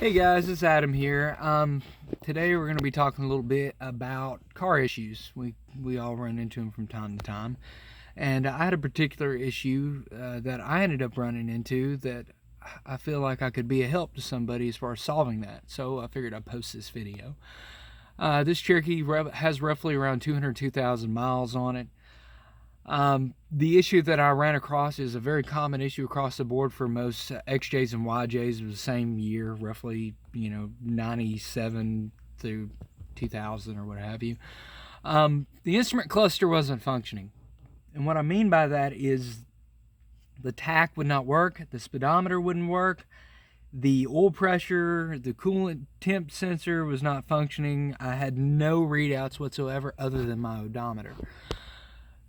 Hey guys, it's Adam here. Today we're going to be talking a little bit about car issues. We all run into them from time to time, and I had a particular issue that I ended up running into that I feel like I could be a help to somebody as far as solving that. So I figured I'd post this video. This Cherokee has roughly around 202,000 miles on it. The issue that I ran across is a very common issue across the board for most XJs and YJs of the same year, roughly, 97 through 2000 or what have you. The instrument cluster wasn't functioning. And what I mean by that is the tach would not work, the speedometer wouldn't work, the oil pressure, the coolant temp sensor was not functioning. I had no readouts whatsoever other than my odometer.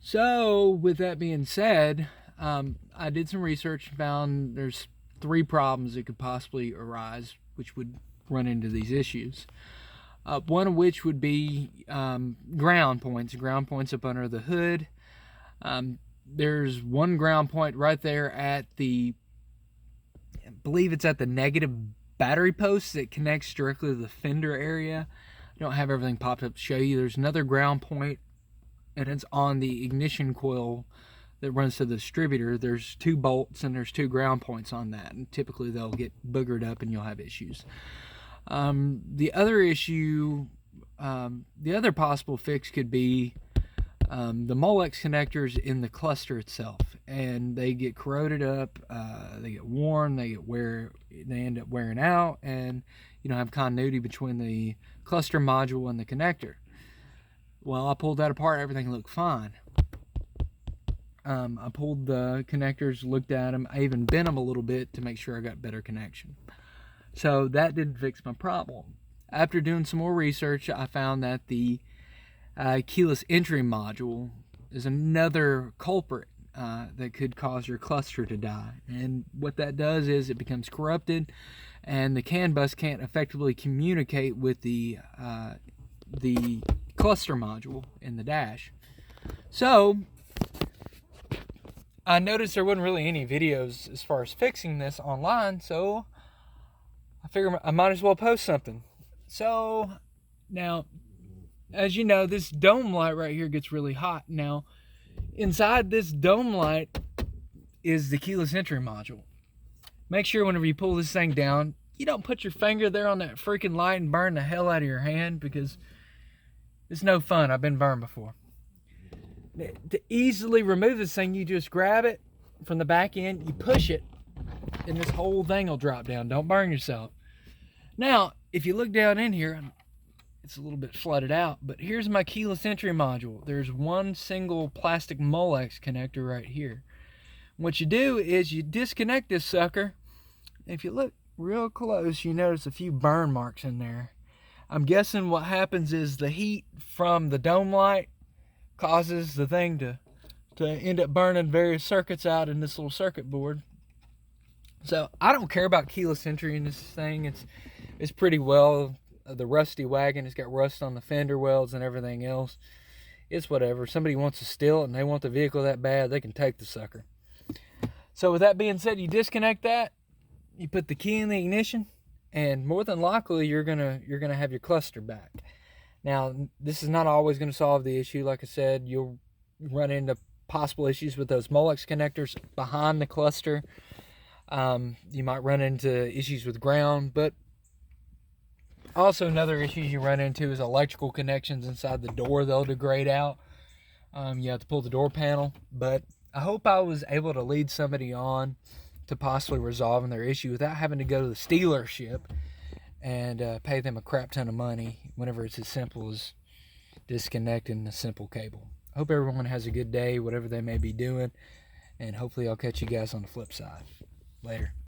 So, with that being said, I did some research and found there's 3 problems that could possibly arise which would run into these issues. One of which would be ground points up under the hood. There's one ground point right there at I believe it's at the negative battery post that connects directly to the fender area. I don't have everything popped up to show you. There's another ground point, and it's on the ignition coil that runs to the distributor. There's 2 bolts and there's 2 ground points on that, and typically they'll get boogered up and you'll have issues. The other possible fix could be the Molex connectors in the cluster itself, and they get corroded up, they get worn, they end up wearing out, and you don't have continuity between the cluster module and the connector. Well, I pulled that apart, everything looked fine. I pulled the connectors, looked at them, I even bent them a little bit to make sure I got better connection. So that didn't fix my problem. After doing some more research, I found that the keyless entry module is another culprit that could cause your cluster to die. And what that does is it becomes corrupted, and the CAN bus can't effectively communicate with the cluster module in the dash. So I noticed there wasn't really any videos as far as fixing this online, so I figured I might as well post something. So now, as you know, this dome light right here gets really hot. Now, inside this dome light is the keyless entry module. Make sure whenever you pull this thing down, you don't put your finger there on that freaking light and burn the hell out of your hand, because it's no fun. I've been burned before. To easily remove this thing, you just grab it from the back end, you push it, and this whole thing will drop down. Don't burn yourself. Now, if you look down in here, it's a little bit flooded out, but here's my keyless entry module. There's one single plastic Molex connector right here. What you do is you disconnect this sucker. If you look real close, you notice a few burn marks in there. I'm guessing what happens is the heat from the dome light causes the thing to end up burning various circuits out in this little circuit board. So I don't care about keyless entry in this thing. It's pretty well. The rusty wagon, it's got rust on the fender welds and everything else. It's whatever. Somebody wants to steal it and they want the vehicle that bad, they can take the sucker. So with that being said, you disconnect that, you put the key in the ignition, and more than likely you're gonna have your cluster back. Now, this is not always going to solve the issue. Like I said, you'll run into possible issues with those Molex connectors behind the cluster. You might run into issues with ground, but also another issue you run into is electrical connections inside the door. They'll degrade out. You have to pull the door panel. But I hope I was able to lead somebody on to possibly resolving their issue without having to go to the dealership and pay them a crap ton of money whenever it's as simple as disconnecting a simple cable. I hope everyone has a good day, whatever they may be doing, and hopefully I'll catch you guys on the flip side. Later.